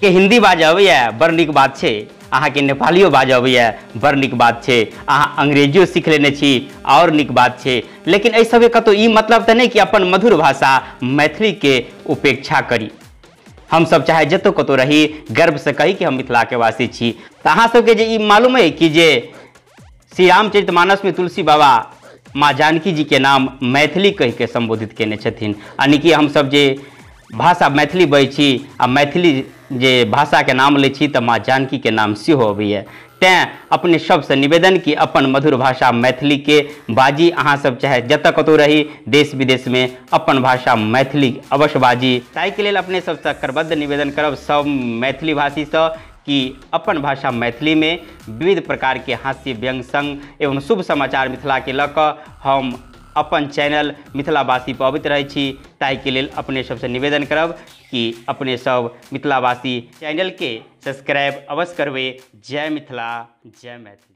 के हिंदी बाजऽ अबैया बड़ नीक बात छै, अहाँके नेपालियो बाजऽ अबैया बड़ नीक बात छै, अहाँ अंग्रेजियो सीख लेने छी और नीक बात छै। लेकिन एहि सबके कतौ ई मतलब तऽ नहीं कि अपन मधुर भाषा मैथिली के उपेक्षा करी। हम सब चाहे जतौ कतौ रही गर्व से कही कि हम मिथिला के वासी छी। तऽ अहाँ सबके जे ई मालूम है कि जे श्री रामचरितमानस में तुलसी बाबा माँ जानकी जी के नाम मैथिली कह के संबोधित केने छथिन, यानी कि हम सब जे भाषा मैथिली बजै छी आ मैथिली जे भाषा के नाम लै छी तऽ माँ जानकी के नाम सेहो अबैया। तैं अपने सबसे निवेदन कि अपन मधुर भाषा मैथिली के बाजी, अहाँ सब चाहे जतऽ कतौ रही देश विदेश में अपन भाषा मैथिली अवश्य बाजी। ताहि के लेल अपने सबसे करबद्ध निवेदन करब सब मैथिली भाषी से कि अपन भाषा मैथिली में विविध प्रकार के हास्य व्यंग संग एवं शुभ समाचार मिथिला के लऽ कऽ हम अपन चैनल मिथिलावासी पर अबैत रहै छी। ताहि के लेल अपने सबसे निवेदन करब कि अपने सब मिथिलावासी चैनल के सब्सक्राइब अवश्य करबै। जय मिथिला, जय मैथिली।